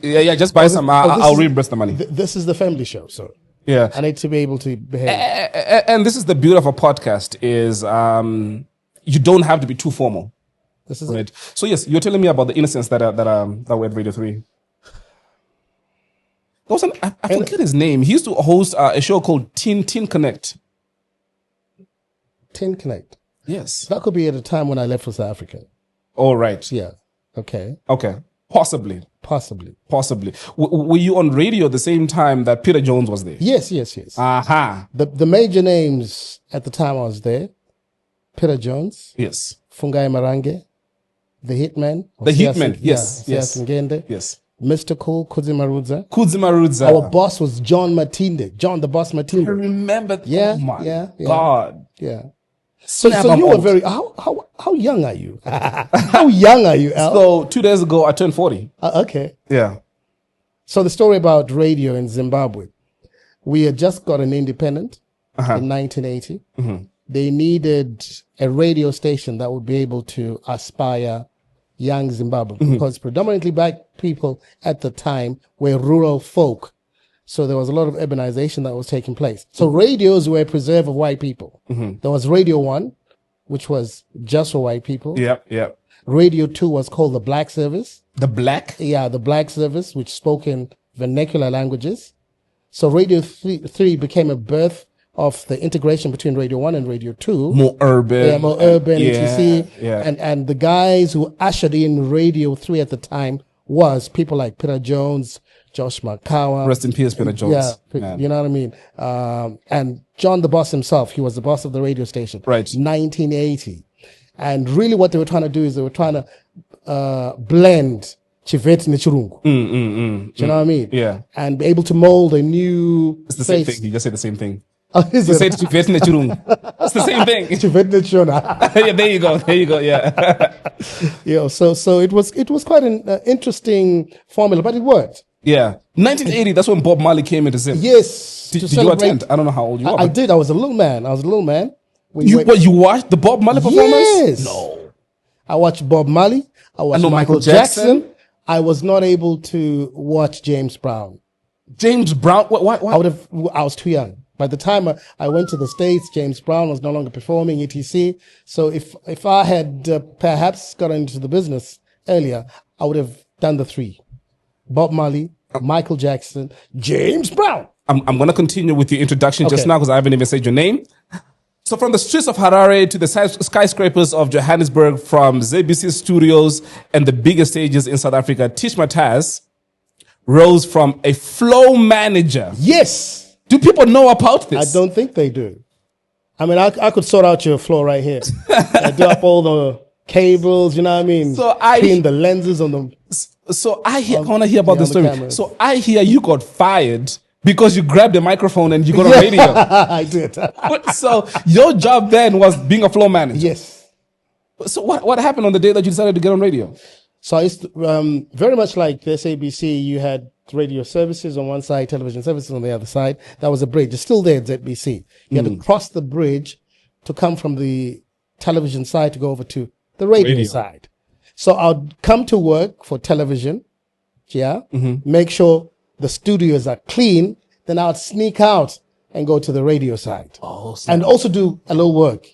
Yeah, just buy some. I'll reimburse the money. This is the family show, so yeah, I need to be able to behave. And this is the beauty of a podcast is you don't have to be too formal. This is right. So yes, you're telling me about the innocents that were at Radio 3. There was I forget his name. He used to host a show called Teen Connect. Teen Connect. Yes. That could be at a time when I left for South Africa. Oh, right. Yeah. Okay. Possibly. Were you on radio at the same time that Peter Jones was there? Yes. Aha. The major names at the time I was there, Peter Jones. Yes. Fungai Marange, the Hitman. Yes. Ngende. Yes. Mr. Cool, Kudzimarudza. Our boss was John Matinde. John the Boss Matinde. I remember that. Yeah, oh my yeah. God. Yeah. So you were very, how young are you? How young are you, Al? So 2 days ago, I turned 40. Okay. Yeah. So the story about radio in Zimbabwe, we had just got an independent in 1980. Mm-hmm. They needed a radio station that would be able to aspire young Zimbabwe because predominantly black people at the time were rural folk. So there was a lot of urbanization that was taking place. So radios were a preserve of white people. There was Radio 1, which was just for white people. Yep. Radio 2 was called the Black Service. The Black? Yeah, the Black Service, which spoke in vernacular languages. So Radio 3 became a birth of the integration between Radio 1 and Radio 2. More urban. Yeah, more urban, Yeah. And the guys who ushered in Radio 3 at the time was people like Peter Jones, Josh Makawa. Rest in peace, Peter Jones. Yeah, you know what I mean? And John the Boss himself, he was the boss of the radio station. Right. 1980. And really what they were trying to do is they were trying to blend Chivet and Chirungu. Do you know what I mean? Yeah. And be able to mold a new It's the same thing. You just say the same thing. Is You it? said Chivet and Chirungu. It's the same thing. Chivet and Chona. Yeah, there you go. Yeah. Yeah, so it was quite an interesting formula, but it worked. Yeah. 1980, that's when Bob Marley came into Zim. Yes. Did you attend? I don't know how old you are. I did. I was a little man. You watched the Bob Marley performance? Yes. No. I watched Bob Marley. I watched Michael Jackson. I was not able to watch James Brown. James Brown? Why? I was too young. By the time I went to the States, James Brown was no longer performing, etc. So if I had perhaps got into the business earlier, I would have done the three. Bob Marley, Michael Jackson, James Brown. I'm going to continue with your introduction just now because I haven't even said your name. So from the streets of Harare to the skyscrapers of Johannesburg, from ZBC studios and the biggest stages in South Africa, Tich Mataz rose from a flow manager. Yes. Do people know about this? I don't think they do. I mean, I could sort out your floor right here. I do up all the cables, you know what I mean? So clean the lenses on them. So I want to hear about this story. Cameras. So I hear you got fired because you grabbed a microphone and you got on radio. I did. So your job then was being a floor manager. Yes. So what happened on the day that you decided to get on radio? So I used to, very much like this ABC, you had radio services on one side, television services on the other side. That was a bridge. It's still there at ZBC. You had to cross the bridge to come from the television side to go over to the radio side. So I'd come to work for television, make sure the studios are clean, then I'd sneak out and go to the radio side. And also do a little work.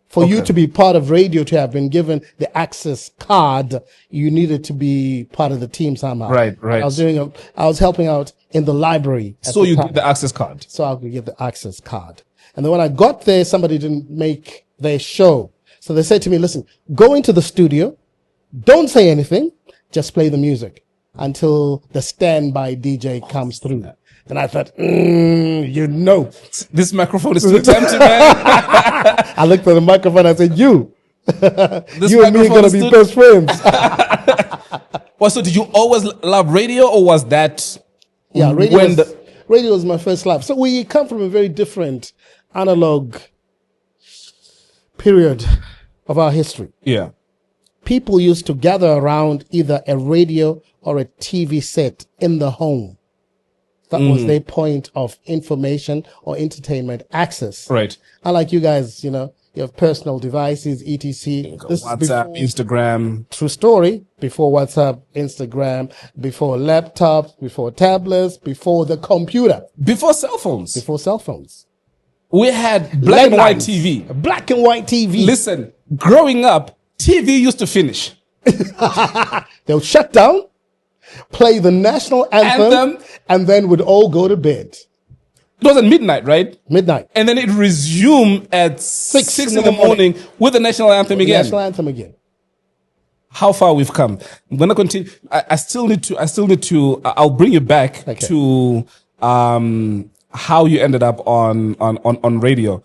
For you to be part of radio, to have been given the access card, you needed to be part of the team somehow. Right. I was helping out in the library. So you did the access card. So I could get the access card. And then when I got there, somebody didn't make their show. So they said to me, listen, go into the studio. Don't say anything. Just play the music until the standby DJ comes through. Then I thought, this microphone is too tempting, man. I looked at the microphone and I said, you and me are going to be best friends. Well, so did you always love radio, or was that? Yeah, radio was my first love. So we come from a very different analog period of our history. Yeah. People used to gather around either a radio or a TV set in the home. That was their point of information or entertainment access. Right. Unlike you guys, You have personal devices, etc. This is WhatsApp, Instagram. true story. Before WhatsApp, Instagram, before laptops, before tablets, before the computer, Before cell phones. before cell phones. We had black and white Landlines. TV. Black and white TV. Listen, growing up, TV used to finish. They'll shut down, play the national anthem, Anthem. and then would all go to bed. It was at midnight, right? Midnight. And then it resumed at 6 in the morning with the national anthem again. National anthem again. How far we've come. I'm going to continue. I still need to, I'll bring you back Okay. to, how you ended up on radio.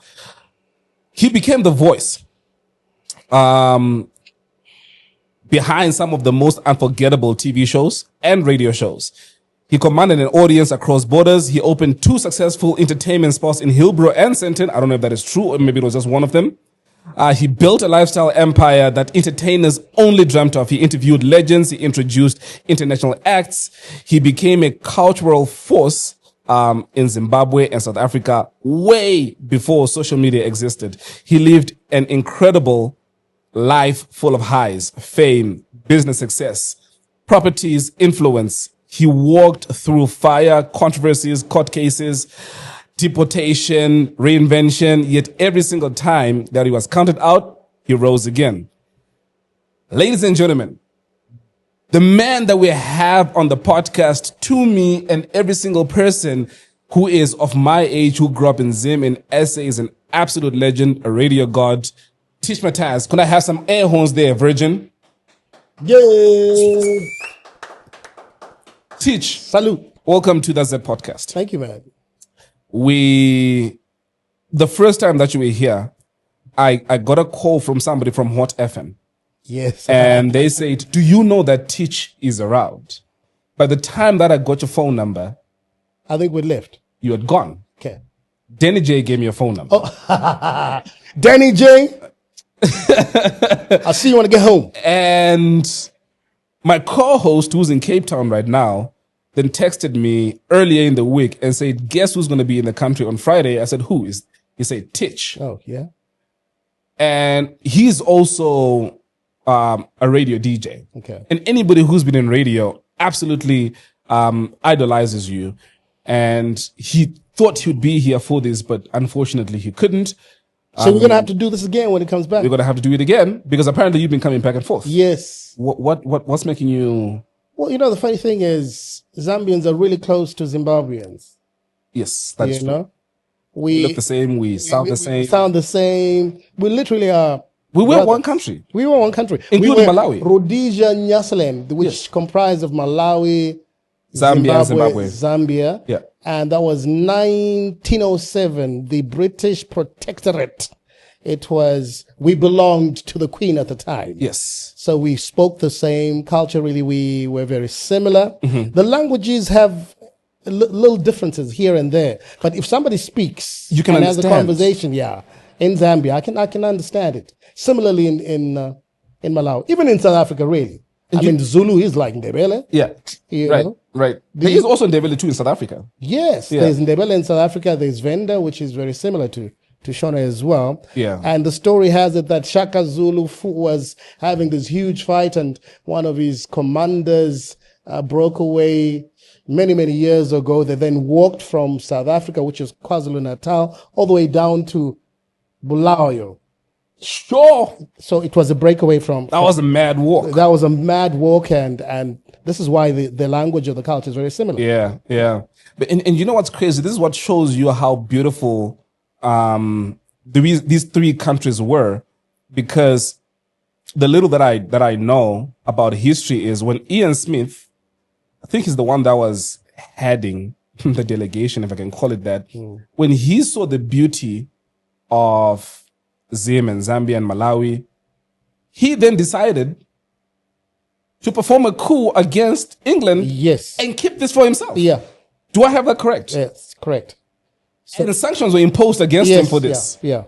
He became the voice, behind some of the most unforgettable TV shows and radio shows. He commanded an audience across borders. He opened 2 successful entertainment spots in Hillbrow and Senton. I don't know if that is true, or maybe it was just one of them. He built a lifestyle empire that entertainers only dreamt of. He interviewed legends. He introduced international acts. He became a cultural force in Zimbabwe and South Africa way before social media existed. He lived an incredible life full of highs, fame, business success, properties, influence. He walked through fire, controversies, court cases, deportation, reinvention, yet every single time that he was counted out, he rose again. Ladies and gentlemen, the man that we have on the podcast, to me and every single person who is of my age, who grew up in Zim in SA, is an absolute legend, a radio god, Tich Mataz. Can I have some air horns there, Virgin? Yay! Tich, Salute. welcome to the Z podcast. Thank you, man. The first time that you were here, I got a call from somebody from Hot FM. Yes. And they said, do you know that Tich is around? By the time that I got your phone number, I think we left. you had gone. Okay. Danny J gave me your phone number. Danny J. I'll see you when I get home. And my co-host, who's in Cape Town right now, then texted me earlier in the week and said, guess who's going to be in the country on Friday? I said, who is? He said, Tich. Oh, yeah. And he's also a radio DJ. Okay. And anybody who's been in radio absolutely idolizes you. And he thought he would be here for this, but unfortunately he couldn't. So we're going to have to do this again when it comes back. We're going to have to do it again because apparently you've been coming back and forth. Yes. What's making you? Well, you know, the funny thing is Zambians are really close to Zimbabweans. Yes, that's You true. know? We look the same. We sound the same. We sound the same. We literally are. We were brothers. one country. We were one country. Including we were Malawi. Rhodesia, Nyasaland, which comprised of Malawi, Zambia and Zimbabwe. Zambia. Yeah. And that was 1907, the British Protectorate. It was, we belonged to the Queen at the time. Yes. So we spoke the same. Culturally, we were very similar. Mm-hmm. The languages have little differences here and there. But if somebody speaks You can and has a understand. conversation, in Zambia, I can understand it. Similarly in Malawi, even in South Africa, really. I mean, Zulu is like Ndebele. Yeah. You Right. know? Right. There is also Ndebele too in South Africa. Yes, Yeah. there's Ndebele in South Africa. There's Venda, which is very similar to Shona as well. Yeah. And the story has it that Shaka Zulu was having this huge fight and one of his commanders broke away many, many years ago. They then walked from South Africa, which is KwaZulu-Natal, all the way down to Bulawayo. Sure. So it was a breakaway from... That was a mad walk. That was a mad walk, and this is why the language of the culture is very similar. Yeah. Yeah. But, and you know what's crazy? This is what shows you how beautiful these three countries were, because the little that I know about history is when Ian Smith, I think he's the one that was heading the delegation, if I can call it that, when he saw the beauty of Zim and Zambia and Malawi, he then decided to perform a coup against England Yes. and keep this for himself. Yeah. Do I have that correct? Yes, correct. And sanctions were imposed against him for this. Yeah.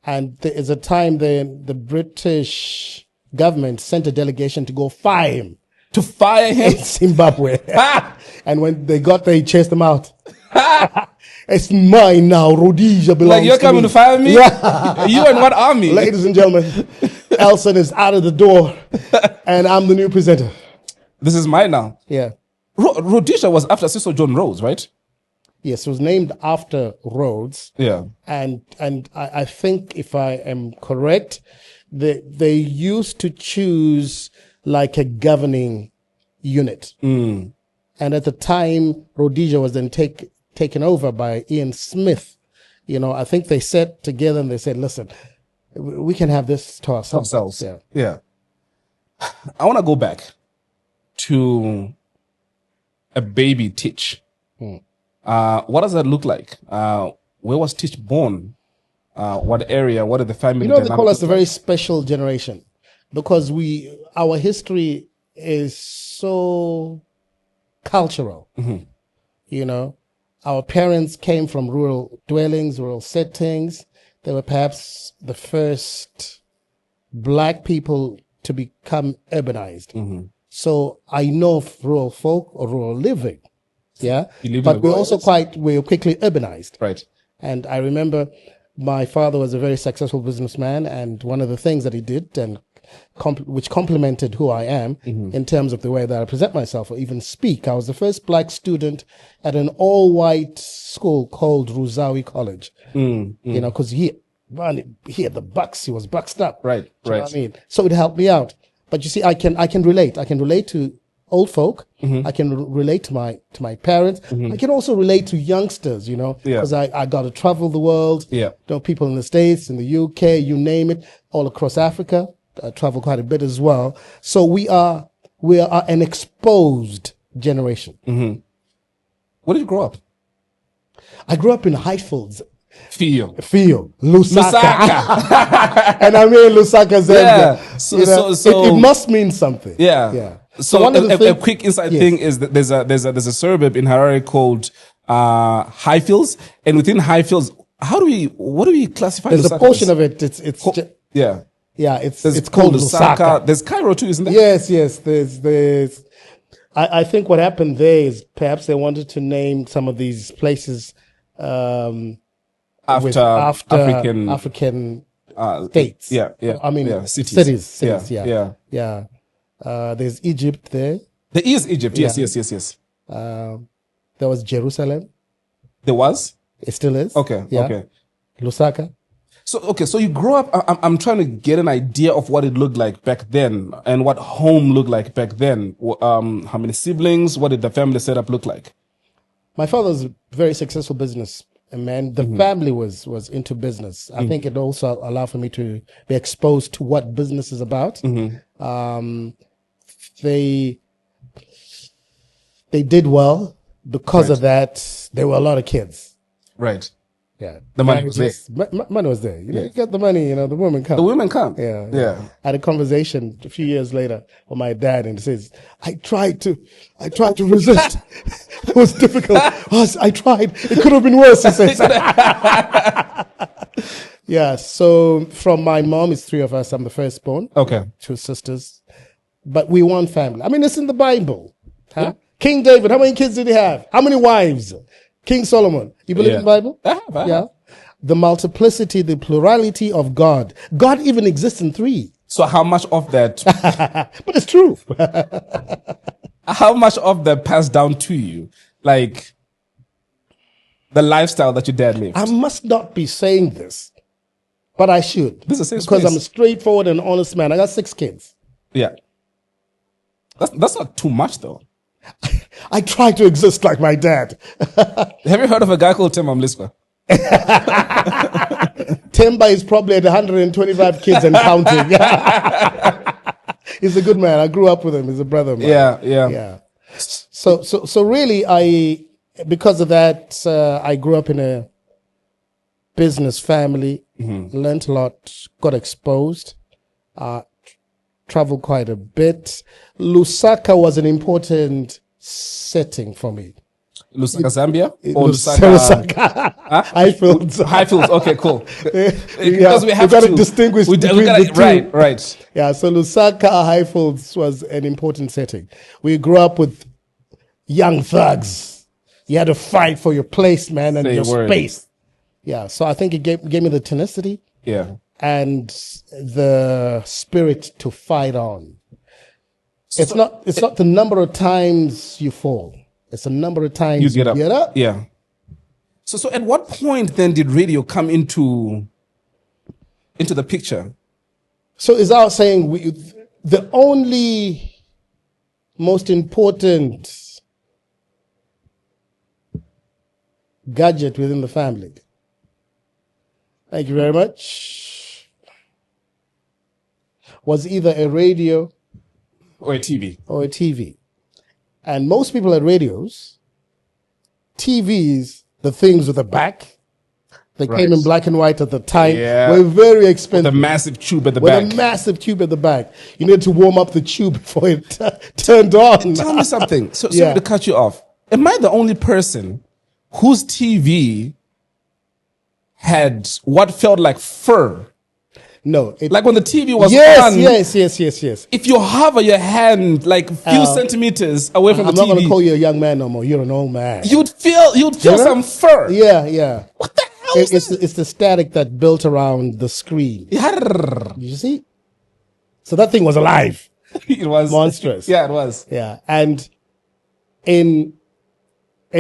And there is a time the British government sent a delegation to go fire him To fire him. in Zimbabwe. And when they got there, he chased them out. It's mine now. Rhodesia belongs Like, you're coming to fire me? Yeah. You and what army? Ladies and gentlemen, Elson is out of the door, and I'm the new presenter. This is mine now. Yeah. Rhodesia was after Cecil John Rhodes, right? Yes, it was named after Rhodes. Yeah. And I think, if I am correct, they used to choose like a governing unit. And at the time, Rhodesia was then taken over by Ian Smith. You know, I think they sat together and they said, listen, we can have this to ourselves. Yeah. I want to go back to a baby Tich. What does that look like? Where was Tich born? What area? What are the family? You know, they call us a very special generation because our history is so cultural. You know, our parents came from rural dwellings, rural settings. They were perhaps the first black people to become urbanized. So I know of rural folk or rural living. Yeah. But we're quickly urbanized. Right. And I remember my father was a very successful businessman, and one of the things that he did, and which complemented who I am in terms of the way that I present myself or even speak. I was the first black student at an all-white school called Ruzawi College. You know, because he had the bucks. He was buxed up. Right. You know what I mean? So it helped me out. But you see, I can relate. I can relate to old folk. I can relate to my parents. I can also relate to youngsters, you know, because I got to travel the world. You know, people in the States, in the UK, you name it, all across Africa. I travel quite a bit as well. So we are an exposed generation. Where did you grow up? I grew up in Highfields. Fio, Lusaka. And I mean Lusaka, Zambia. Yeah. So it must mean something. Yeah. So a quick inside thing is that there's a suburb in Harare called Highfields, and within Highfields, what do we classify? There's Lusaka a portion as? of it. It's called Lusaka. There's Cairo too, isn't there? Yes. There's. I think what happened there is perhaps they wanted to name some of these places after African states. I mean cities. Yeah. There's Egypt there. There is Egypt. Yes. There was Jerusalem. There was. It still is. Okay. Lusaka. So you grew up. I'm trying to get an idea of what it looked like back then and what home looked like back then. How many siblings? What did the family setup look like? My father was a very successful businessman. The family was into business. I think it also allowed for me to be exposed to what business is about. They did well. Because of that, there were a lot of kids. Right. Yeah. The money was there. Money was there. You get the money, the women come. The women come. Yeah. I had a conversation a few years later with my dad, and he says, I tried to resist. It was difficult. I tried. It could have been worse, he says. Yeah. So from my mom, it's 3 of us. I'm the firstborn. Okay. 2 sisters. But we one family. I mean, it's in the Bible. Huh? Yeah. King David, how many kids did he have? How many wives? King Solomon. You believe in the Bible? I have. Yeah. The multiplicity, the plurality of God. God even exists in 3. So how much of that? But it's true. How much of that passed down to you? Like the lifestyle that your dad lived? I must not be saying this, but I should. This is a safe because space. I'm a straightforward and honest man. I got 6 kids. Yeah. That's not too much though. I try to exist like my dad. Have you heard of a guy called Tim Lisper? Temba is probably at 125 kids and counting. He's a good man. I grew up with him. He's a brother of mine. Yeah. So really, because of that, I grew up in a business family, learned a lot, got exposed, traveled quite a bit. Lusaka was an important setting for me. Lusaka, Zambia? Or Lusaka? Highfields. Okay, cool. Because we have to distinguish between the two. Right. Yeah, so Lusaka, Highfields was an important setting. We grew up with young thugs. You had to fight for your place, man, and Say a your word. space. Yeah. So I think it gave me the tenacity Yeah. and the spirit to fight on. It's not the number of times you fall. It's the number of times You get up. up. Yeah. So at what point then did radio come into the picture? So is our saying the only most important gadget within the family. Thank you very much. Was either a radio Or a TV? or a TV. And most people had radios. TVs, the things with the back, they Right. came in black and white at the time, Yeah. were very expensive. The massive tube at the with back. a massive tube at the back. You need to warm up the tube before it turned on. Tell me something. So, Yeah. sorry to cut you off. Am I the only person whose TV had what felt like fur? No. Like when the TV was yes, on, yes. if you hover your hand like a few centimeters away from I'm the not going to TV, call you a young man no more. You're an old man. you'd feel You know? some fur. Yeah. What the hell is It's the static that built around the screen. that? You see? So that thing was alive. It was Monstrous. Yeah, it was. Yeah. And in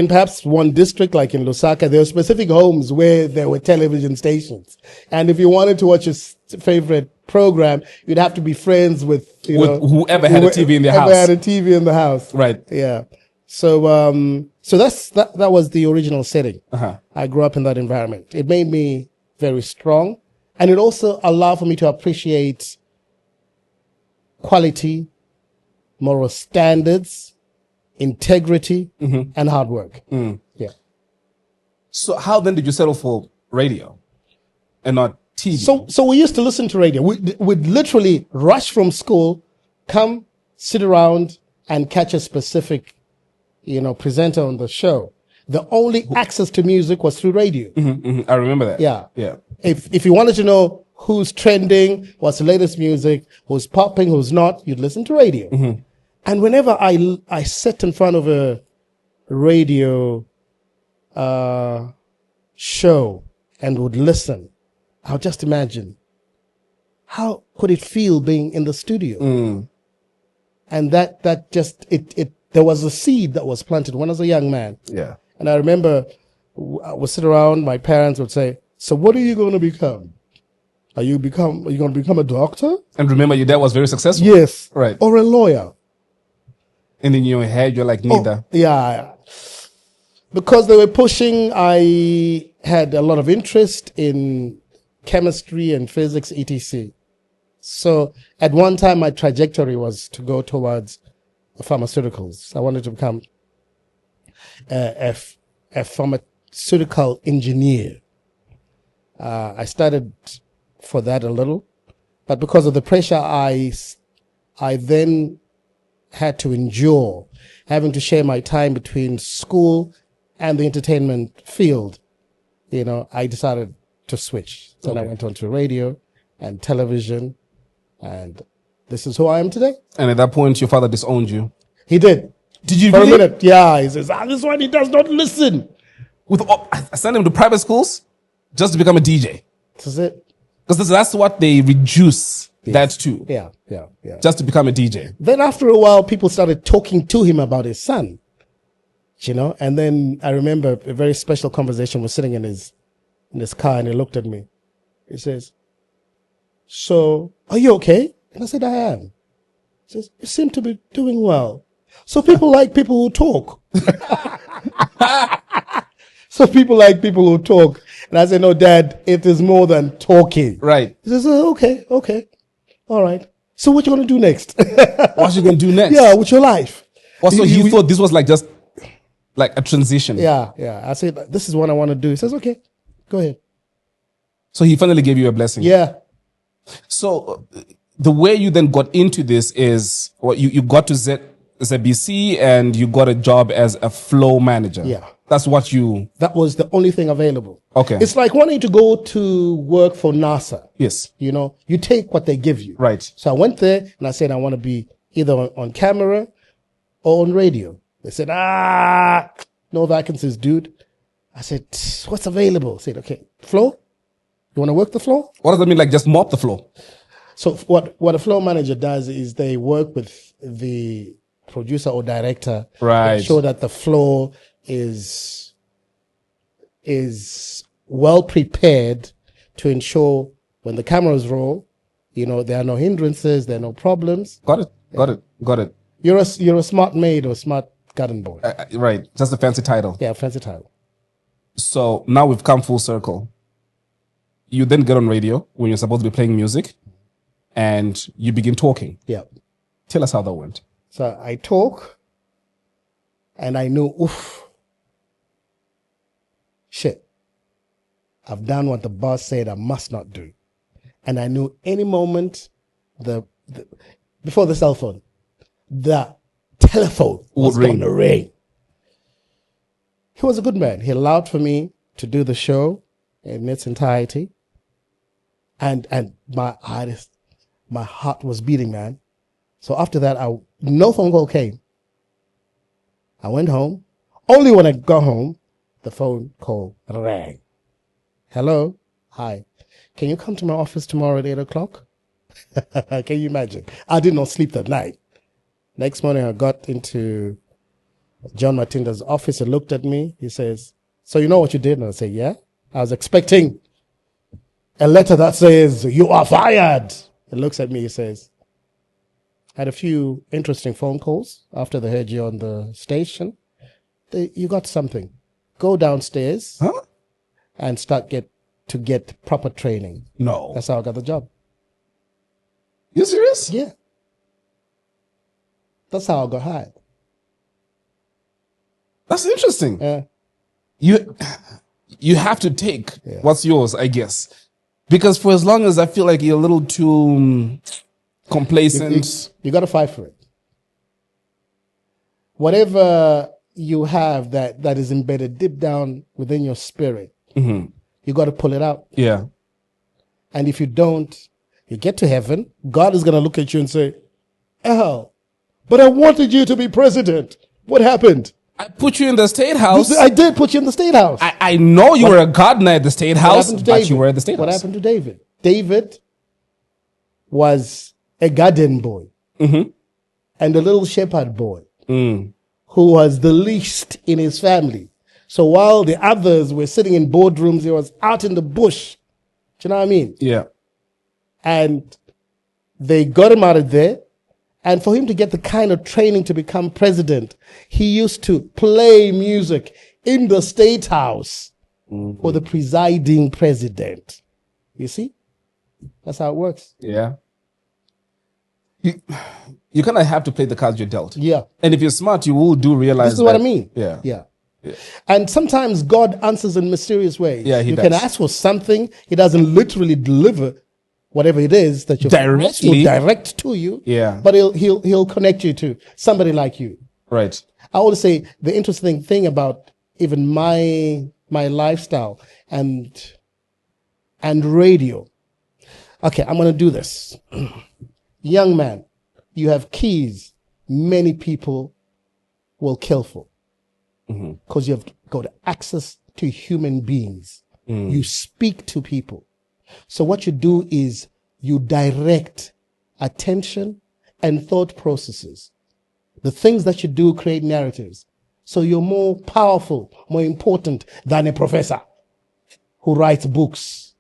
perhaps one district, like in Lusaka, there were specific homes where there were television stations. And if you wanted to watch your favorite program, you'd have to be friends with, whoever had a TV in their house. Whoever had a TV in the house. Right. Yeah. So, so that was the original setting. Uh-huh. I grew up in that environment. It made me very strong. And it also allowed for me to appreciate quality, moral standards, integrity, and hard work. Yeah. So how then did you settle for radio and not TV? So we used to listen to radio. We'd literally rush from school, come, sit around, and catch a specific, presenter on the show. The only access to music was through radio. I remember that. Yeah. If you wanted to know who's trending, what's the latest music, who's popping, who's not, you'd listen to radio. And whenever I sat in front of a radio show and would listen, I would just imagine, how could it feel being in the studio? And that just, there was a seed that was planted when I was a young man. Yeah. And I remember I would sit around, my parents would say, so what are you going to become? Are you going to become a doctor? And remember, your dad was very successful. Yes. Right. Or a lawyer? And in your head, you're like, neither. Yeah. Because they were pushing, I had a lot of interest in chemistry and physics, etc. So at one time, my trajectory was to go towards pharmaceuticals. I wanted to become a pharmaceutical engineer. I started for that a little, but because of the pressure I then had to endure, having to share my time between school and the entertainment field, I decided to switch. So I went on to radio and television, and this is who I am today. And at that point, your father disowned you. He did. Did you For really? a minute, yeah. He says, this one, he does not listen. I sent him to private schools just to become a DJ. This is it. Because that's what they reduce that to. Yeah. Just to become a DJ. Then after a while, people started talking to him about his son, and then I remember a very special conversation. We're sitting in his car and he looked at me. He says, so are you okay? And I said, I am. He says, you seem to be doing well. So people like people who talk. So people like people who talk. And I said, no, Dad, it is more than talking. Right. He says, okay. All right. So what you going to do next? What you going to do next? Yeah, with your life. Also, he thought this was just like a transition. Yeah. I said, this is what I want to do. He says, okay, go ahead. So he finally gave you a blessing. Yeah. So the way you then got into this is, you got to ZBC and you got a job as a flow manager. Yeah. That's what you... That was the only thing available. Okay. It's like wanting to go to work for NASA. Yes. You take what they give you. Right. So I went there and I said, I want to be either on camera or on radio. They said, No vacancies, dude. I said, what's available? I said, okay, floor? You want to work the floor? What does that mean? Like just mop the floor? So what a floor manager does is they work with the producer or director to Right. ensure that the floor is well prepared to ensure when the cameras roll, there are no hindrances, there are no problems. Got it. You're a smart maid or a smart garden boy. Right. Just a fancy title. Yeah, fancy title. So now we've come full circle. You then get on radio when you're supposed to be playing music and you begin talking. Yeah. Tell us how that went. So I talk and I knew, shit, I've done what the boss said I must not do. And I knew any moment before the cell phone, the telephone was going to ring. He was a good man. He allowed for me to do the show in its entirety. And my heart was beating, man. So after that, no phone call came. I went home. Only when I got home, the phone call rang. Hello? Hi. Can you come to my office tomorrow at 8 o'clock? Can you imagine? I did not sleep that night. Next morning, I got into John Matinda's office and looked at me. He says, so you know what you did? And I say, yeah. I was expecting a letter that says, you are fired. He looks at me. He says, had a few interesting phone calls after they heard you on the station. You got something. Go downstairs and to get proper training. No. That's how I got the job. You serious? Yeah. That's how I got hired. That's interesting. Yeah. You have to take what's yours, I guess. Because for as long as I feel like you're a little too complacent. You got to fight for it. Whatever you have that is embedded deep down within your spirit, you got to pull it out. Yeah. And if you don't, you get to heaven, God is going to look at you and say, Al, but I wanted you to be president. What happened? I put you in the State House. I did put you in the State House. I know you were a gardener at the State House, but you were at the State What House. happened to David? David was a garden boy and a little shepherd boy who was the least in his family. So while the others were sitting in boardrooms, he was out in the bush. Do you know what I mean? Yeah. And they got him out of there. And for him to get the kind of training to become president, he used to play music in the State House for the presiding president. You see? That's how it works. Yeah. You kind of have to play the cards you're dealt. Yeah. And if you're smart, you will realize This is what I mean. Yeah. Yeah. And sometimes God answers in mysterious ways. Yeah, he you does. can ask for something. He doesn't literally deliver whatever it is that you're Directly. direct to you. Yeah. But he'll connect you to somebody like you. Right. I always say the interesting thing about even my lifestyle and radio. Okay, I'm going to do this. Young man, you have keys many people will kill for because you have got access to human beings. You speak to people. So what you do is you direct attention and thought processes. The things that you do create narratives. So you're more powerful, more important than a professor who writes books.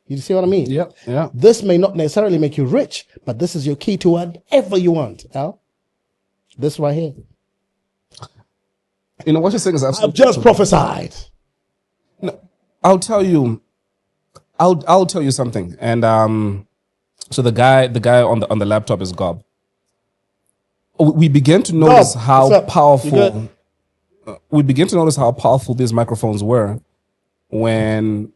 You see what I mean? Yeah. Yeah. This may not necessarily make you rich, but this is your key to whatever you want, Al. This right here. You know what you're saying is I've absolutely just prophesied. No, I'll tell you something. And so the guy on the laptop is Gob. We begin to notice Gob, how what's up? powerful. We begin to notice how powerful these microphones were when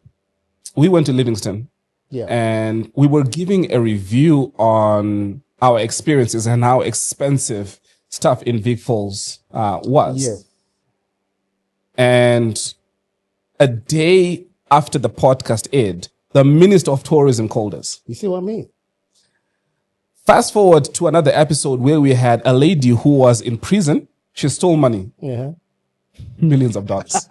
we went to Livingston. Yeah. And we were giving a review on our experiences and how expensive stuff in Vic Falls was. Yeah. And a day after the podcast aired, the Minister of Tourism called us. You see what I mean? Fast forward to another episode where we had a lady who was in prison. She stole money. Yeah. Millions of dollars.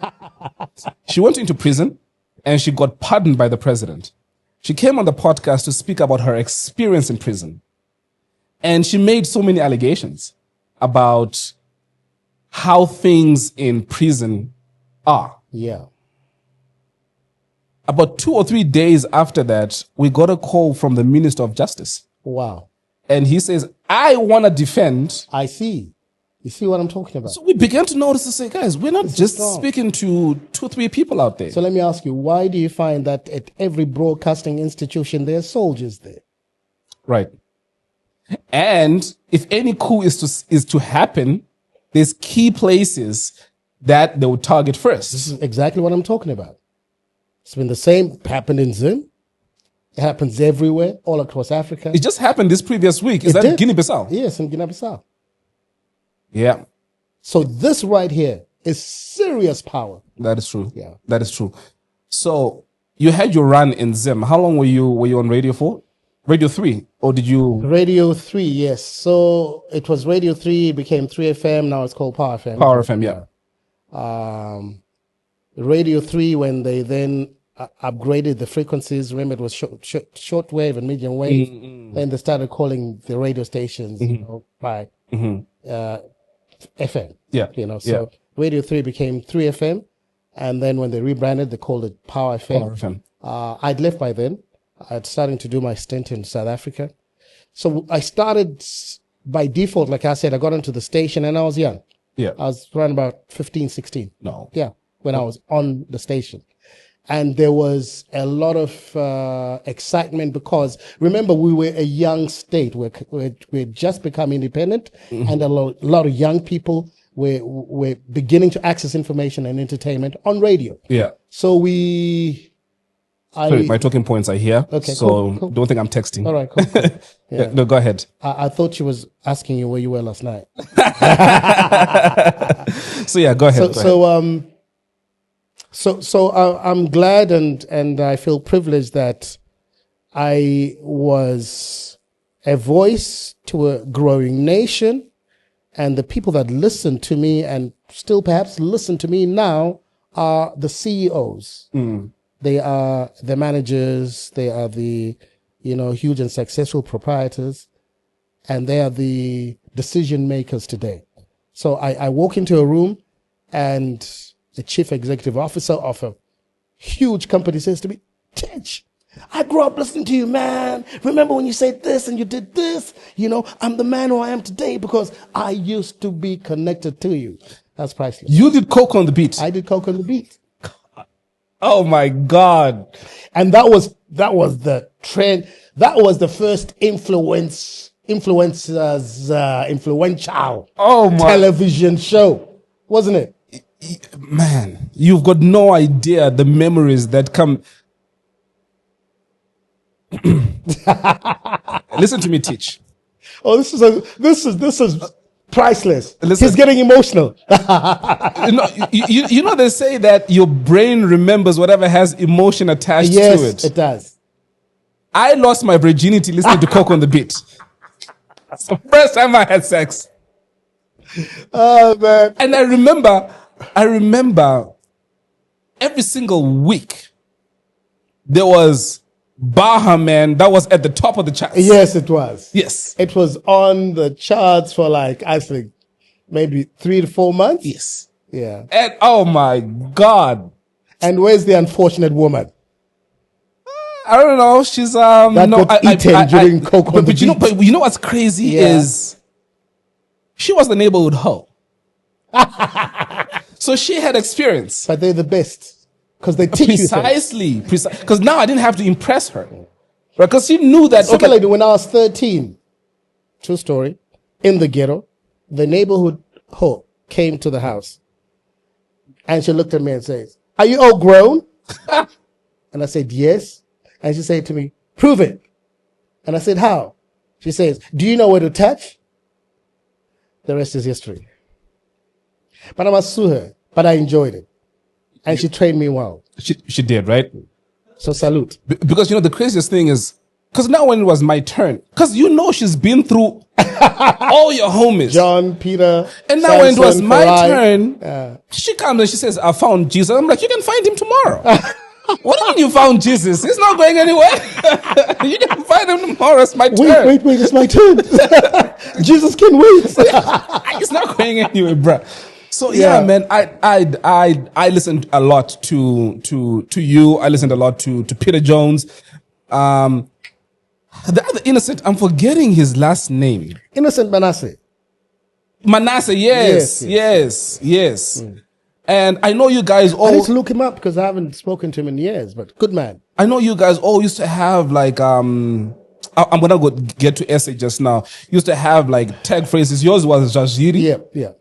She went into prison and she got pardoned by the president. She came on the podcast to speak about her experience in prison. And she made so many allegations about how things in prison are. Yeah. About 2 or 3 days after that, we got a call from the Minister of Justice. Wow. And he says, I want to defend. I see. You see what I'm talking about? So we began to notice to say, guys, we're not just speaking to 2 or 3 people out there. So let me ask you, why do you find that at every broadcasting institution there are soldiers there? Right. And if any coup is to happen, there's key places that they would target first. This is exactly what I'm talking about. It's been the same, happened in Zim. It happens everywhere, all across Africa. It just happened this previous week. Is It that did. Guinea-Bissau? Yes, in Guinea-Bissau. Yeah, So this right here is serious power. that is true. Yeah. That is true. So you had your run in Zim. How long were you on radio for? Radio 3? Or did you? Radio 3, yes. So it was Radio 3, it became 3FM, now it's called Power FM. Power FM, yeah. Radio 3, when they then upgraded the frequencies, remember it was short wave and medium wave. Then they started calling the radio stations by FM. Yeah. So Radio 3 became 3FM. And then when they rebranded, they called it Power FM. Power FM. I'd left by then. I'd started to do my stint in South Africa. So I started by default, like I said, I got into the station and I was young. Yeah. I was around about 15, 16. No. Yeah, when I was on the station. And there was a lot of excitement because, remember, we were a young state. We're just become independent, and a lot of young people were beginning to access information and entertainment on radio. Yeah. So Sorry, my talking points are here. Okay, so cool. don't think I'm texting. All right, cool. Yeah. No, go ahead. I thought she was asking you where you were last night. So yeah, go ahead. So I'm glad and I feel privileged that I was a voice to a growing nation, and the people that listen to me and still perhaps listen to me now are the CEOs. They are the managers. They are the, huge and successful proprietors, and they are the decision makers today. So I walk into a room and the chief executive officer of a huge company says to me, Tich, I grew up listening to you, man. Remember when you said this and you did this? I'm the man who I am today because I used to be connected to you. That's priceless. You did coke on the beat. I did coke on the beat. Oh my God. And that was the trend. That was the first influential television show, wasn't it? Man, you've got no idea the memories that come. Listen to me, Tich. Oh, this is priceless. Listen. He's getting emotional. You know they say that your brain remembers whatever has emotion attached to it. Yes, it does. I lost my virginity listening to Coke on the Beat. That's the first time I had sex. Oh man. And I remember every single week there was Baha Man that was at the top of the charts. Yes, it was. Yes. It was on the charts for I think maybe 3 to 4 months. Yes. Yeah. And oh my God. And where's the unfortunate woman? I don't know. She's That got eaten during Coke on the Beat. But you know what's crazy is she was the neighborhood hoe. So she had experience. But they're the best because they teach Precisely. Because now I didn't have to impress her. Because she knew that. Similarly, when I was 13, true story, in the ghetto, the neighborhood hoe came to the house. And she looked at me and says, "Are you all grown?" And I said, "Yes." And she said to me, "Prove it." And I said, "How?" She says, "Do you know where to touch?" The rest is history. But I must sue her. But I enjoyed it. And she trained me well. She did, right? So salute. Because, the craziest thing is Because now when it was my turn, because she's been through all your homies. John, Peter, and now Samson, when it was my Farai. turn, she comes and she says, I found Jesus. I'm like, you can find him tomorrow. What do you mean you found Jesus? He's not going anywhere. You can find him tomorrow. It's my turn. Wait, it's my turn. Jesus can wait. It's not going anywhere, bruh. So yeah, man, I listened a lot to you. I listened a lot to Peter Jones. The other Innocent, I'm forgetting his last name. Innocent Manasseh. Manasseh, yes. And I know you guys all. I need to look him up because I haven't spoken to him in years, but good man. I know you guys all used to have like, I'm gonna get to essay just now. Used to have like tag phrases. Yours was Jajiri. Yeah.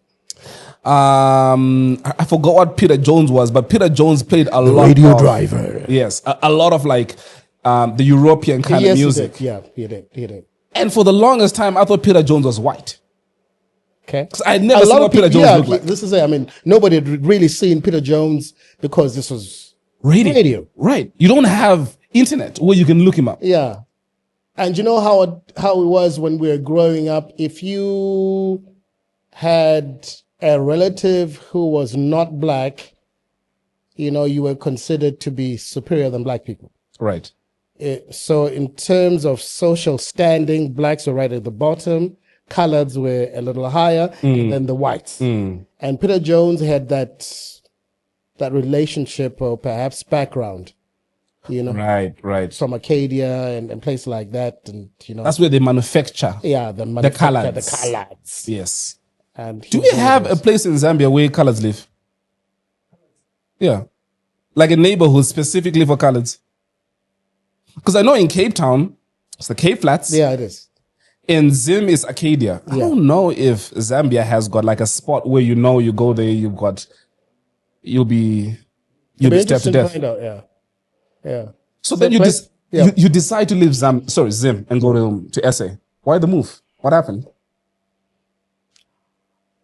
I forgot what Peter Jones was, but Peter Jones played a lot. Radio driver. Yes, a lot of like the European kind of music. He did. And for the longest time, I thought Peter Jones was white. Okay. Because I'd never seen what Peter Jones looked like. This is it. I mean, nobody had really seen Peter Jones because this was radio. Right. You don't have internet where you can look him up. Yeah. And you know how it was when we were growing up? If you had a relative who was not black, you were considered to be superior than black people. Right. So in terms of social standing, blacks were right at the bottom. Coloreds were a little higher than the whites. And Peter Jones had that relationship or perhaps background, Right. from Acadia and places like that. And, that's where they manufacture. Yeah, the coloreds. The coloreds. Yes. And do we have a place in Zambia where coloreds live? Yeah. Like a neighborhood specifically for coloreds? Because I know in Cape Town, it's the Cape Flats. Yeah, it is. In Zim is Acadia. I don't know if Zambia has got like a spot where you go there, you'll be stabbed to death. Find out, yeah. So then you decide to leave Zim and go to SA. Why the move? What happened?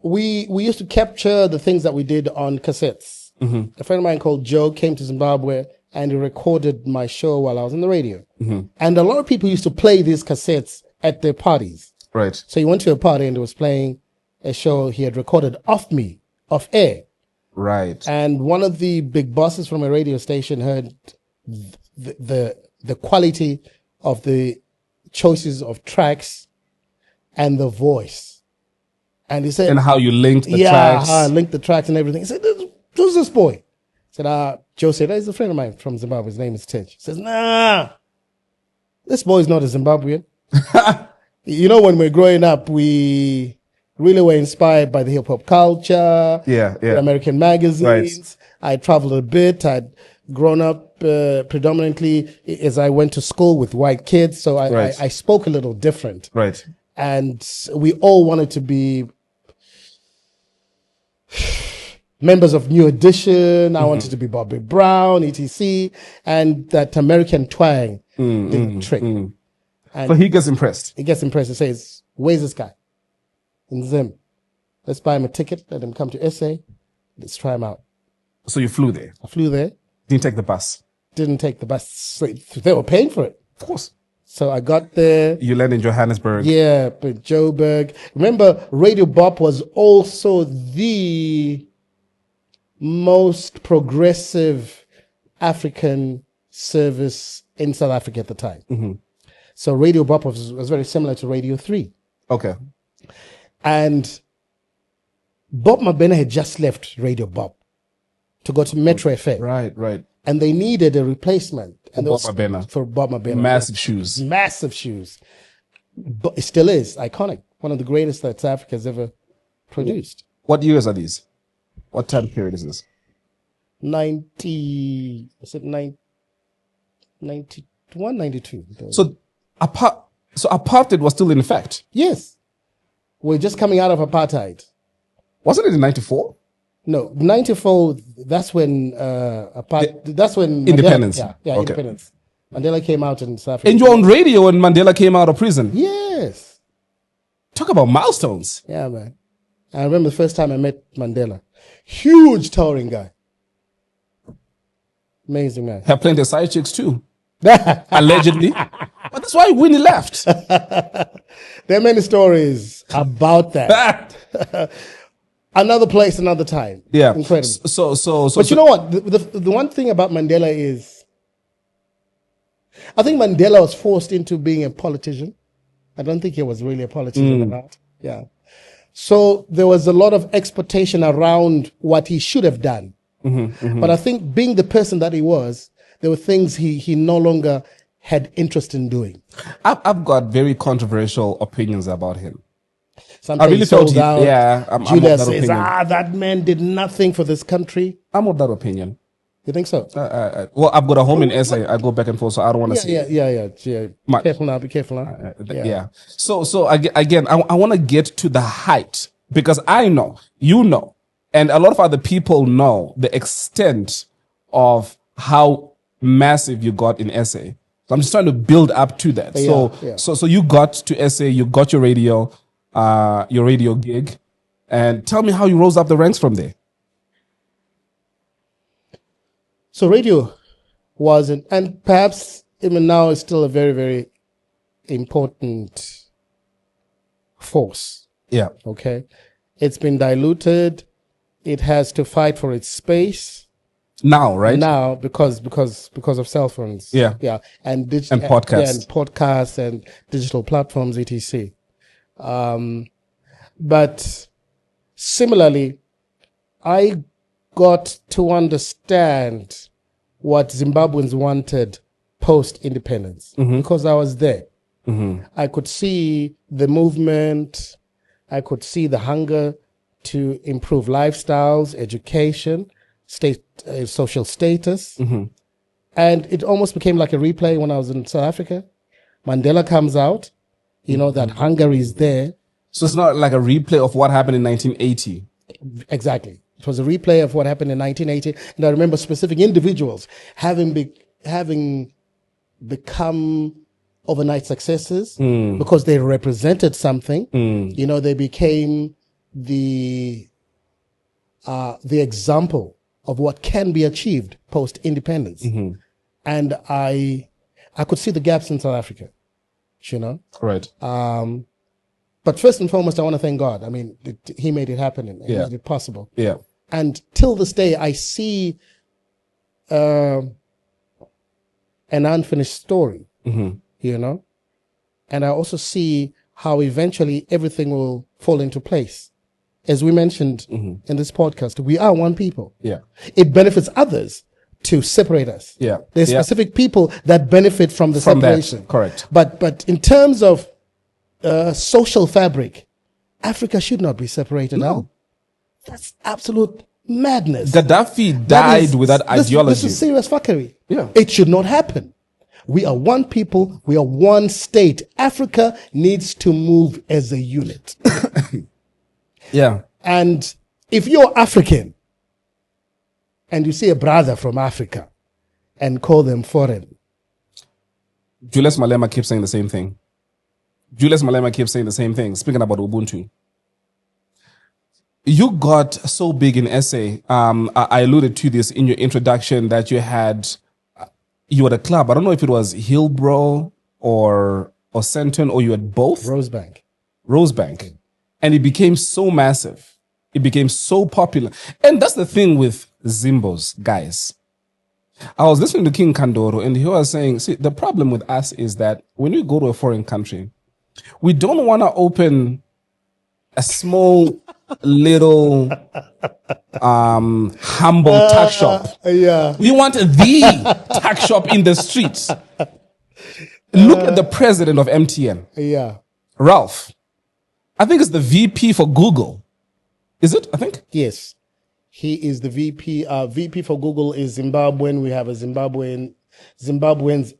We used to capture the things that we did on cassettes. A friend of mine called Joe came to Zimbabwe and he recorded my show while I was on the radio. And a lot of people used to play these cassettes at their parties. Right. So he went to a party and he was playing a show he had recorded off air. Right. And one of the big bosses from a radio station heard the quality of the choices of tracks and the voice. And he said, and how you linked the tracks. Yeah, how I linked the tracks and everything. He said, who's this boy? I said, Joe said, he's a friend of mine from Zimbabwe. His name is Tich. He says, nah, this boy's not a Zimbabwean. When we're growing up, we really were inspired by the hip hop culture, the American magazines. Right. I traveled a bit. I'd grown up predominantly as I went to school with white kids, so I spoke a little different. Right. And we all wanted to be members of New Edition. I wanted to be Bobby Brown, etc. And that American twang did the trick. So he gets impressed. He says, where's this guy? In Zim. Let's buy him a ticket. Let him come to SA. Let's try him out. So you flew there? I flew there. Didn't take the bus? Didn't take the bus. They were paying for it. Of course. So I got there. You landed in Johannesburg. Yeah, but Joburg. Remember, Radio Bop was also the most progressive African service in South Africa at the time. So Radio Bop was very similar to Radio 3. Okay. And Bob Mabena had just left Radio Bop to go to Metro FM. Right. And they needed a replacement. For Bob Mabena. Massive shoes. But it still is iconic. One of the greatest that South Africa has ever produced. What years are these? What time period is this? 91, 92. So apartheid was still in effect? Yes. We're just coming out of apartheid. Wasn't it in 94? No, 94, that's when that's when independence. Mandela, okay. Independence. Mandela came out in South Africa. And you on radio when Mandela came out of prison? Yes. Talk about milestones. Yeah, man. I remember the first time I met Mandela. Huge towering guy. Amazing man. Have plenty of side chicks too. Allegedly. But that's why Winnie left. There are many stories about that. Another place, another time. Yeah. Incredible. But you know what? The one thing about Mandela is, I think Mandela was forced into being a politician. I don't think he was really a politician or not. Yeah. So there was a lot of expectation around what he should have done. But I think being the person that he was, there were things he no longer had interest in doing. I've got very controversial opinions about him. Sometimes I really felt sold out. I'm Julia of that says, opinion. that man did nothing for this country. I'm of that opinion. You think so? Well, I've got a home in SA. I go back and forth, so I don't want to see. Yeah. Much. Careful now. Be careful now. Yeah. So again, I want to get to the height because I know, you know, and a lot of other people know the extent of how massive you got in SA. So I'm just trying to build up to that. So you got to SA, you got your radio gig, and tell me how you rose up the ranks from there. So radio wasn't, and perhaps even now is still a very, very important force. Yeah. Okay. It's been diluted. It has to fight for its space. Now, right? Now, because of cell phones. Yeah. Yeah. And podcasts. And podcasts and digital platforms, etc. But similarly, I got to understand what Zimbabweans wanted post-independence because I was there. I could see the movement. I could see the hunger to improve lifestyles, education, social status. And it almost became like a replay when I was in South Africa. Mandela comes out, that hunger is there. So it's not like a replay of what happened in 1980. Exactly. It was a replay of what happened in 1980. And I remember specific individuals having become overnight successes because they represented something. They became the example of what can be achieved post-independence. And I could see the gaps in South Africa, Right. But first and foremost, I want to thank God. I mean, he made it happen and made it possible. Yeah. And till this day, I see an unfinished story, And I also see how eventually everything will fall into place. As we mentioned in this podcast, we are one people. Yeah. It benefits others to separate us. Yeah. There's specific people that benefit from the separation. That, correct. But in terms of social fabric, Africa should not be separated out. That's absolute madness. Gaddafi died with that ideology. This is serious fuckery. Yeah. It should not happen. We are one people. We are one state. Africa needs to move as a unit. Yeah. And if you're African and you see a brother from Africa and call them foreign. Julius Malema keeps saying the same thing. Speaking about Ubuntu. You got so big in SA. I alluded to this in your introduction that you had at a club. I don't know if it was Hillbrow or Centon or you had both. Rosebank. And it became so massive. It became so popular. And that's the thing with Zimbos, guys. I was listening to King Kandoro and he was saying, see, the problem with us is that when we go to a foreign country, we don't want to open a small little humble tuck shop. Yeah. We want the tuck shop in the streets. Look at the president of MTN. Yeah. Ralph. I think it's the VP for Google. Is it? I think. Yes. He is the VP. VP for Google is Zimbabwean. We have Zimbabweans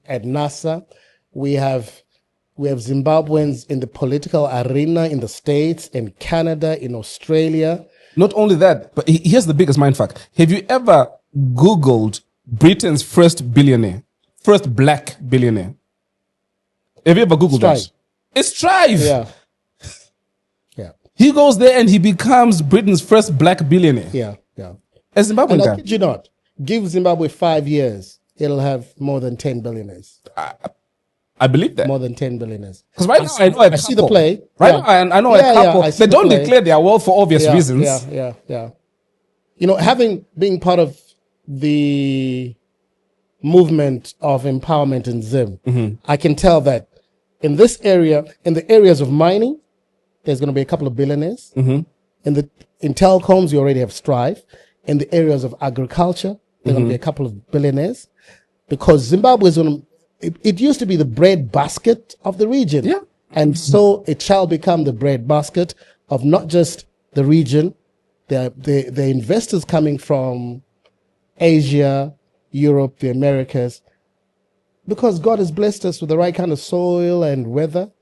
at NASA. We have Zimbabweans in the political arena in the States, in Canada, in Australia. Not only that, but here's the biggest mindfuck. Have you ever Googled Britain's first black billionaire? Have you ever Googled that? It's Strive. Yeah. He goes there and he becomes Britain's first black billionaire. Yeah. A Zimbabwean And guy. I kid you not, give Zimbabwe 5 years, it'll have more than 10 billionaires. I believe that. More than 10 billionaires. Because right now I know a couple. I see the play. Right Yeah. now I know Yeah, a couple. I see They the don't play. declare their wealth for obvious reasons. Yeah. You know, having been part of the movement of empowerment in Zim, I can tell that in this area, in the areas of mining, there's going to be a couple of billionaires. In telecoms, you already have Strive. In the areas of agriculture, there's going to be a couple of billionaires, because Zimbabwe is going to. It used to be the bread basket of the region. Yeah. And so it shall become the bread basket of not just the region. The investors coming from Asia, Europe, the Americas, because God has blessed us with the right kind of soil and weather.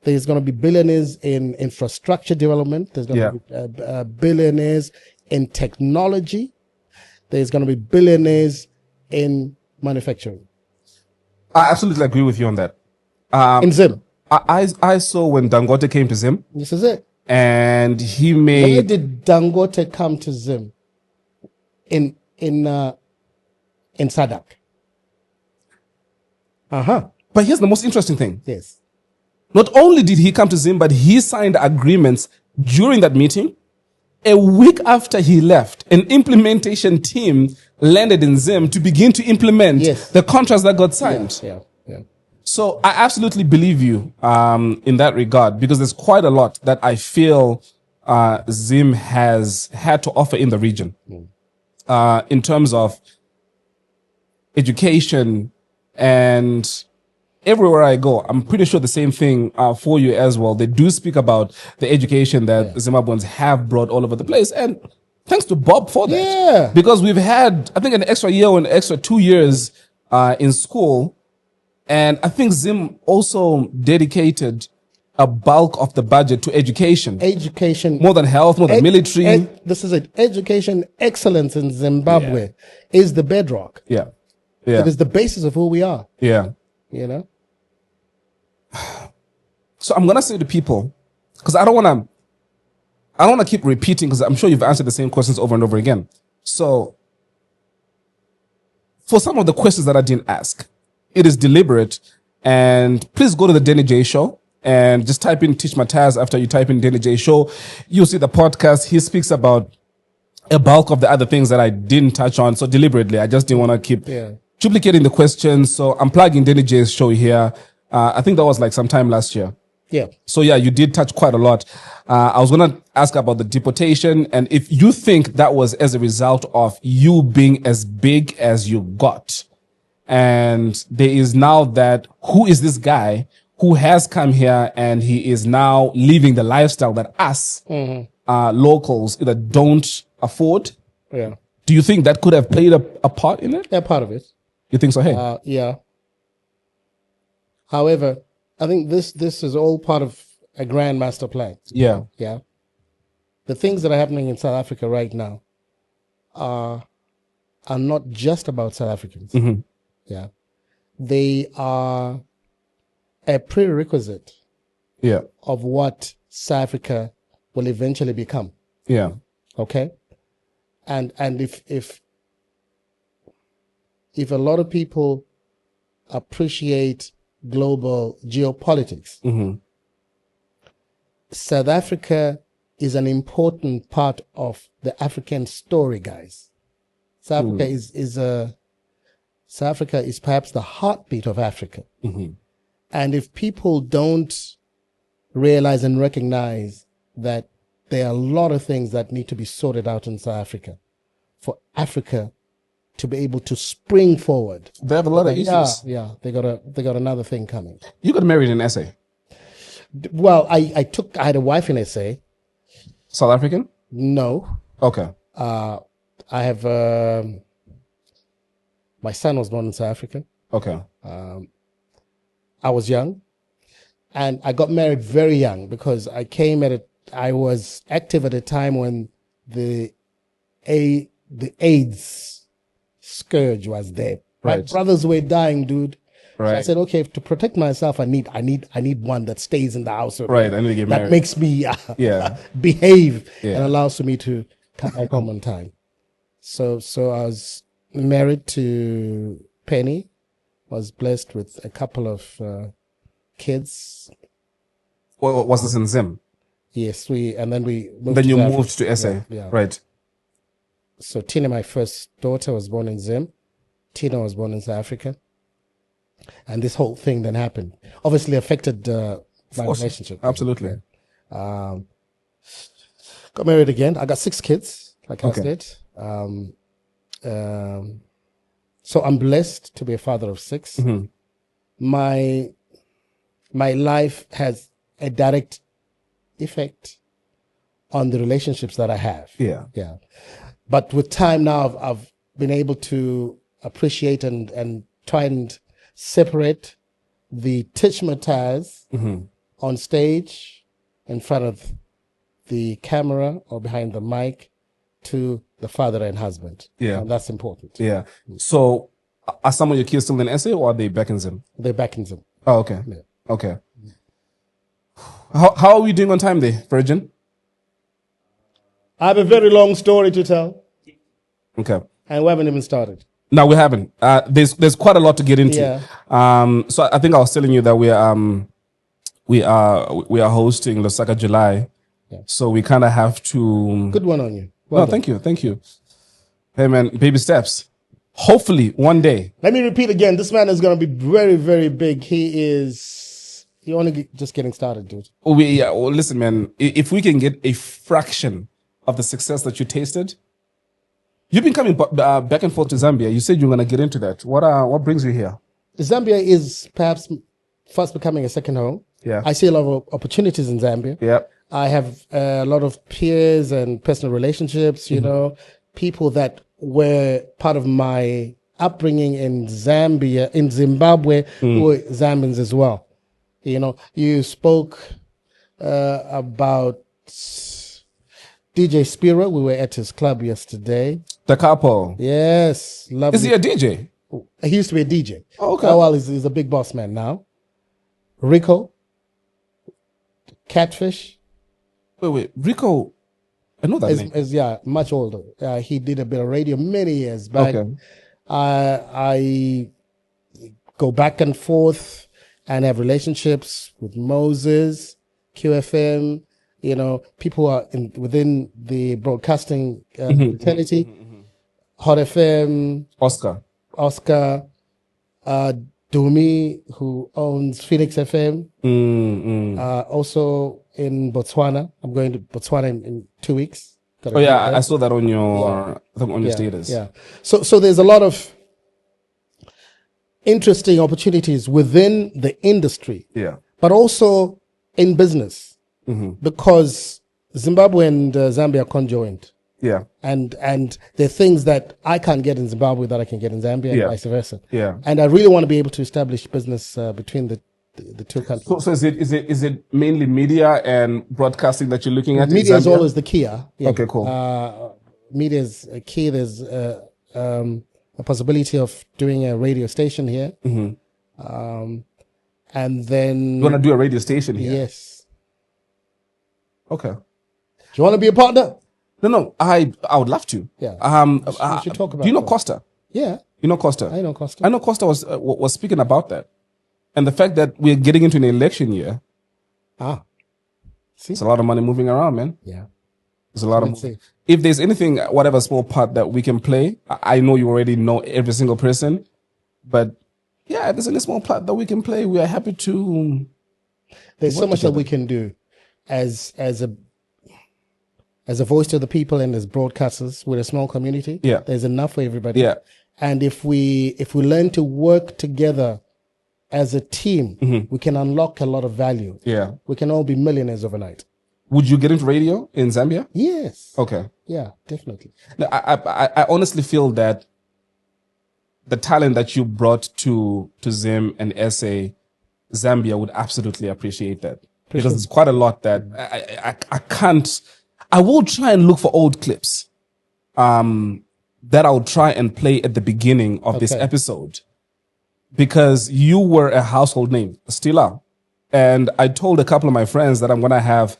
There's going to be billionaires in infrastructure development. There's going to be billionaires in technology. There's going to be billionaires in manufacturing. I absolutely agree with you on that. In Zim. I saw when Dangote came to Zim. This is it. And he Why made... did Dangote come to Zim? In SADC. But here's the most interesting thing. Yes. Not only did he come to Zim, but he signed agreements during that meeting. A week after he left, an implementation team landed in Zim to begin to implement the contracts that got signed. Yeah. So I absolutely believe you in that regard, because there's quite a lot that I feel Zim has had to offer in the region in terms of education, and everywhere I go, I'm pretty sure the same thing for you as well. They do speak about the education that Zimbabweans have brought all over the place. And thanks to Bob for that. Yeah. Because we've had, I think, an extra year or an extra 2 years in school. And I think Zim also dedicated a bulk of the budget to education. Education. More than health, more than military. This is it. Education excellence in Zimbabwe is the bedrock. Yeah. It is the basis of who we are. Yeah. You know? So I'm going to say to people, because I don't want to keep repeating, because I'm sure you've answered the same questions over and over again. So for some of the questions that I didn't ask, it is deliberate. And please go to the Danny J Show and just type in Tich Mataz. After you type in Danny J Show, you'll see the podcast. He speaks about a bulk of the other things that I didn't touch on. So deliberately, I just didn't want to keep duplicating the questions. So I'm plugging Danny J's show here. I think that was like sometime last year. Yeah. So yeah, you did touch quite a lot. I was going to ask about the deportation, and if you think that was as a result of you being as big as you got. And there is now that, who is this guy who has come here and he is now living the lifestyle that us locals either don't afford? Yeah. Do you think that could have played a part in it? Yeah, part of it. You think so? Hey. Yeah. However, I think this is all part of a grand master plan. Yeah. Yeah. The things that are happening in South Africa right now are not just about South Africans. Yeah. They are a prerequisite of what South Africa will eventually become. Yeah. Okay. And if a lot of people appreciate global geopolitics, South Africa is an important part of the African story, guys. South Africa is perhaps the heartbeat of Africa. And if people don't realize and recognize that there are a lot of things that need to be sorted out in South Africa for Africa to be able to spring forward. They have a lot of issues. Yeah. They got another thing coming. You got married in SA? Well, I had a wife in SA. South African? No. Okay. I have, my son was born in South Africa. Okay. I was young, and I got married very young because I was active at a time when the AIDS scourge was there. My brothers were dying, dude. Right. So I said, okay, to protect myself, I need one that stays in the house. Right. I need to get married. That makes me behave and allows for me to come back home on time. So I was married to Penny, was blessed with a couple of kids. Well, was this in Zim? Yes, and then we moved. Then to you South moved to SA, yeah. right? So Tina, my first daughter, was born in Zim. Tina was born in South Africa. And this whole thing then happened. Obviously affected my relationship. Absolutely. Got married again. I got 6 kids, like I said. So I'm blessed to be a father of 6. Mm-hmm. My life has a direct effect on the relationships that I have. Yeah. But with time now, I've been able to appreciate and try and separate the Tich Mataz on stage, in front of the camera or behind the mic, to the father and husband. Yeah. And that's important. Yeah. So are some of your kids still in SA, or are they back in Zim? They're back in Zim. Oh, okay. Yeah. Okay. How are we doing on time there, Virgin? I have a very long story to tell, Okay. and we haven't even started. No, we haven't. There's quite a lot to get into. Yeah. So I think I was telling you that we are hosting Lusaka July. Yeah. So we kind of have to. Good one on you. Well done. Thank you. Hey man, baby steps. Hopefully one day. Let me repeat again. This man is going to be very, very big. You're only just getting started, dude. Listen, man. If we can get a fraction of the success that you tasted. You've been coming back and forth to Zambia. You said you're going to get into that. What brings you here? Zambia is perhaps fast becoming a second home. Yeah. I see a lot of opportunities in Zambia. Yeah. I have a lot of peers and personal relationships, you know, people that were part of my upbringing in Zimbabwe, who were Zambians as well. You know, you spoke about DJ Spiro. We were at his club yesterday. The couple. Yes. Lovely. Is he a DJ? He used to be a DJ. Oh, okay. Oh, well, he's a big boss man now. Rico. Catfish. Wait. Rico. I know that name. Yeah, much older. He did a bit of radio many years back. Okay. I go back and forth and have relationships with Moses, QFM, you know, people who are within the broadcasting fraternity, Hot FM, Oscar, Dumi, who owns Phoenix FM, also in Botswana. I'm going to Botswana in 2 weeks. Oh yeah, I saw that on your your status. Yeah. So there's a lot of interesting opportunities within the industry. Yeah. But also in business. Because Zimbabwe and Zambia are conjoined. Yeah. And there are things that I can't get in Zimbabwe that I can get in Zambia and vice versa. Yeah. And I really want to be able to establish business between the two countries. So is it mainly media and broadcasting that you're looking at? Media is always the key. Yeah. Okay, cool. Media is a key. There's a possibility of doing a radio station here. And then you want to do a radio station here? Yes. Okay. Do you want to be a partner? No. I would love to. Yeah. We should talk about do you know that. Costa? Yeah. You know Costa? I know Costa. I know Costa was speaking about that. And the fact that we're getting into an election year. See? It's a lot of money moving around, man. Yeah. There's a lot of money. If there's anything, whatever small part that we can play, I know you already know every single person. But yeah, if there's any small part that we can play, we are happy to. There's so much that we can do as a voice to the people and as broadcasters with a small community. Yeah. There's enough for everybody. Yeah. And if we learn to work together as a team, we can unlock a lot of value. Yeah. We can all be millionaires overnight. Would you get into radio in Zambia? Yes. Okay. Yeah, definitely. No, I honestly feel that the talent that you brought to Zim and SA, Zambia would absolutely appreciate that. Because it's quite a lot that I can't. I will try and look for old clips that I'll try and play at the beginning of this episode. Because you were a household name, still are. And I told a couple of my friends that I'm going to have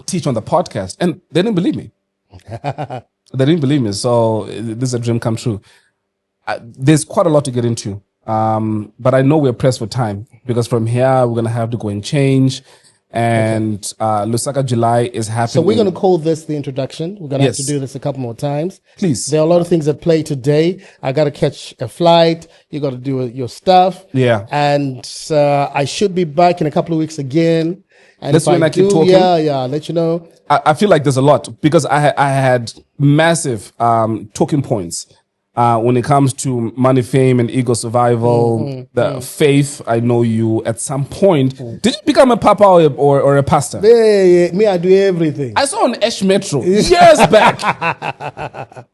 Teach on the podcast, and they didn't believe me. They didn't believe me. So this is a dream come true. There's quite a lot to get into. But I know we're pressed for time because from here we're gonna have to go and change. And Lusaka July is happening. So we're going to call this the introduction. We're going to have to do this a couple more times. Please. There are a lot of things at play today. I got to catch a flight. You got to do your stuff. Yeah. And I should be back in a couple of weeks again. And that's when I keep talking. Yeah, I'll let you know. I feel like there's a lot because I had massive talking points. When it comes to money, fame, and ego survival, the faith, I know you at some point. Did you become a papa or a pastor? Yeah, me, I do everything. I saw on Ash Metro years back.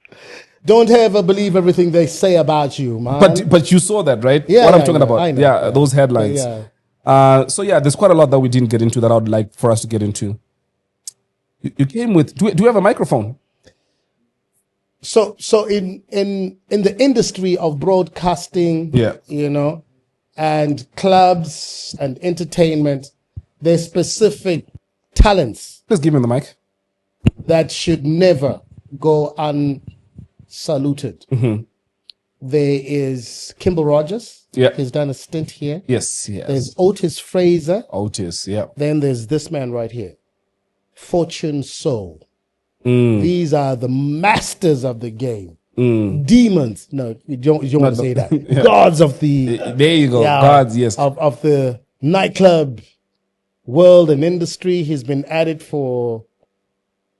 Don't ever believe everything they say about you, man. But you saw that, right? Yeah, what I'm I talking know, about. I know. Yeah, those headlines. Yeah. So yeah, there's quite a lot that we didn't get into that I would like for us to get into. You came with. Do you have a microphone? So in the industry of broadcasting, you know, and clubs and entertainment, there's specific talents. Please give me the mic. That should never go unsaluted. There is Kimball Rogers. Yeah. He's done a stint here. Yes. There's Otis Fraser. Yeah. Then there's this man right here, Fortune Soul. These are the masters of the game. Demons. No, you don't want to say that. Yeah. Gods of the... There you go. Gods, yes. Of the nightclub world and industry. He's been at it for...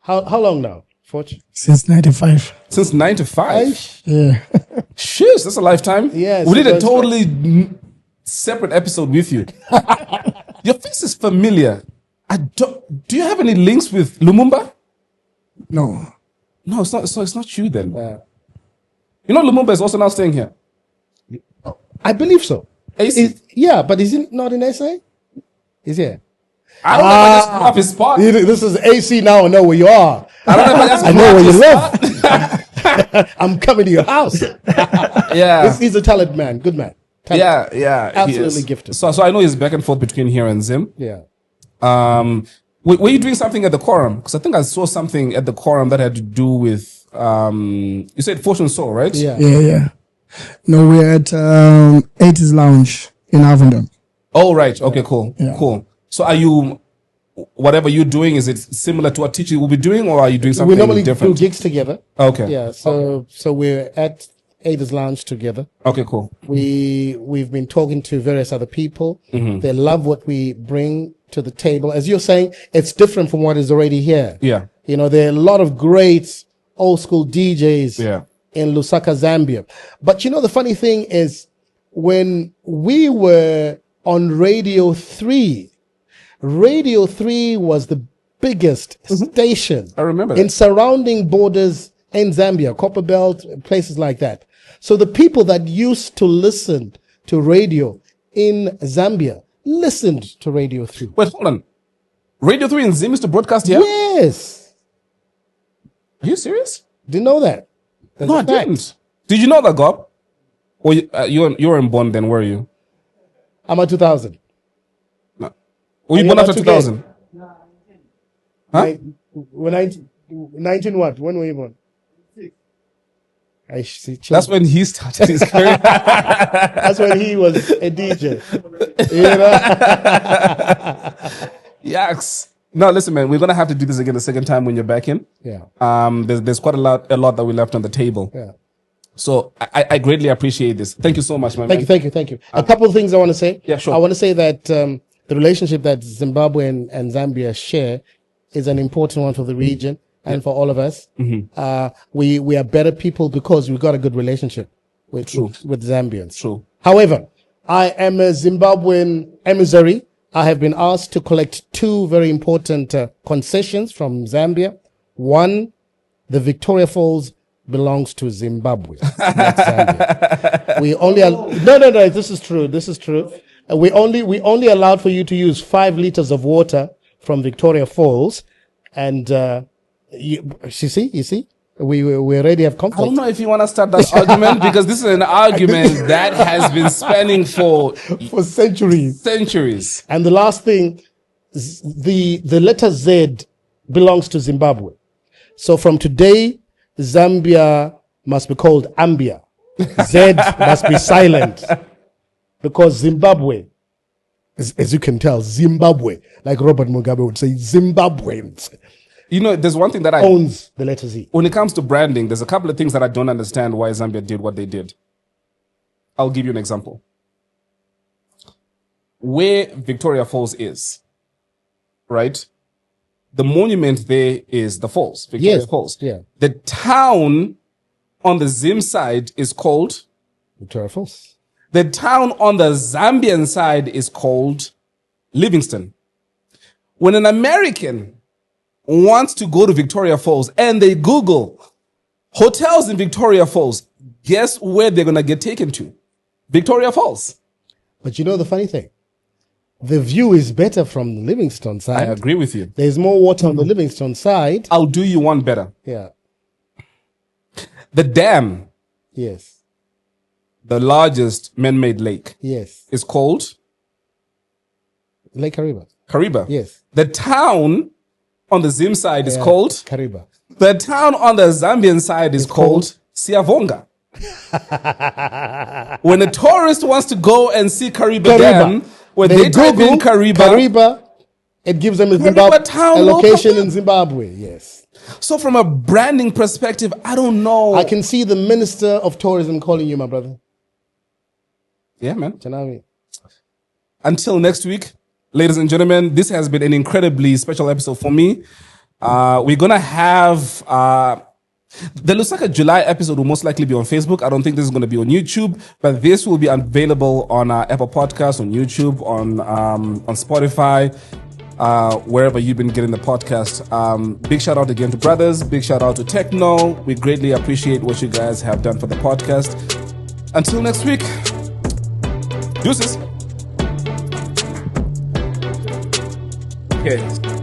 How long now, Fortune? Since 95. Since 95? Yeah. Sheesh, that's a lifetime. Yeah. We did a totally separate episode with you. Your face is familiar. Do you have any links with Lumumba? No. No, it's not. So it's not you then. Yeah. You know, Lumumba is also now staying here. I believe so. AC? Yeah, but is he not in SA? He's here. I don't know if I just blew up his spot. This is AC now. I know where you are. I don't know if I just I blew know up where his you live. I'm coming to your house. Yeah. He's a talented man. Good man. Talented. Yeah. he Absolutely is. gifted. So I know he's back and forth between here and Zim. Yeah. Were you doing something at the quorum? Because I think I saw something at the quorum that had to do with you said Fortune Soul, right? Yeah. No, we're at 80s Lounge in Avondale. Oh, right. Okay, cool. Yeah. Cool. So are you, whatever you're doing, is it similar to what Tich will be doing, or are you doing something We normally different? do gigs together. Okay. Yeah. So we're at Ada's Lounge together. Okay, cool. We've been talking to various other people. They love what we bring to the table. As you're saying, it's different from what is already here. Yeah. You know, there are a lot of great old school DJs Yeah. in Lusaka, Zambia. But you know, the funny thing is when we were on Radio 3 was the biggest station I remember in that. surrounding borders in Zambia, Copperbelt, places like that. So the people that used to listen to radio in Zambia listened to Radio 3. Wait, hold on. Radio 3 in Zim used to broadcast here? Yes. Are you serious? Didn't know that. That's No, a I fact. didn't. Did you know that, Gob? Or you were in Bonn then, were you? I'm at 2000. Were you Are you born after about to 2000? Huh? 19 what? When were you born? I see. That's when he started his career. That's when he was a DJ. You know? Yaks. No, listen, man, we're gonna have to do this again the second time when you're back in. Yeah. There's quite a lot that we left on the table. Yeah. So I greatly appreciate this. Thank you so much, my man. Thank you. A couple of things I want to say. Yeah, sure. I want to say that the relationship that Zimbabwe and Zambia share is an important one for the region and for all of us. We are better people because we've got a good relationship with Zambians. True. However, I am a Zimbabwean emissary. I have been asked to collect two very important concessions from Zambia. One, the Victoria Falls belongs to Zimbabwe. Not Zambia. We only no. This is true. We only allowed for you to use 5 liters of water from Victoria Falls, and you see. We already have I conflict. don't know if you want to start that argument because this is an argument that has been spanning for centuries. And the last thing, the letter Z belongs to Zimbabwe. So from today, Zambia must be called Ambia. Z must be silent. because Zimbabwe, as you can tell, Zimbabwe, like Robert Mugabe would say, Zimbabweans You know, there's one thing that I owns the letter Z. when it comes to branding, there's a couple of things that I don't understand why Zambia did what they did. I'll give you an example. Where Victoria Falls is, right? The monument there is the falls, Victoria Yes, Falls. yeah. The town on the Zim side is called, Victoria Falls. the town on the Zambian side is called Livingston. When an American wants to go to Victoria Falls and they Google hotels in Victoria Falls, guess where they're going to get taken to? Victoria Falls. But you know the funny thing? The view is better from the Livingstone I side. agree with you. There's more water on the Livingstone side. I'll do you one better. Yeah. The dam, Yes. the largest man-made lake, Yes. is called Lake Kariba. Kariba. Yes. The town on the Zim side is Yeah, called, Kariba. the town on the Zambian side is called Siavonga. When a tourist wants to go and see Kariba Dam, when they type in Kariba, it gives them a, town a location local. in Zimbabwe. Yes. So from a branding perspective, I don't know. I can see the Minister of Tourism calling you, my brother. Yeah, man. Chanawi. Until next week, ladies and gentlemen, this has been an incredibly special episode for me. We're going to have... the Lusaka July episode will most likely be on Facebook. I don't think this is going to be on YouTube, but this will be available on Apple Podcasts, on YouTube, on Spotify, wherever you've been getting the podcast. Big shout out again to brothers. Big shout out to Techno. We greatly appreciate what you guys have done for the podcast. Until next week, deuces. Okay.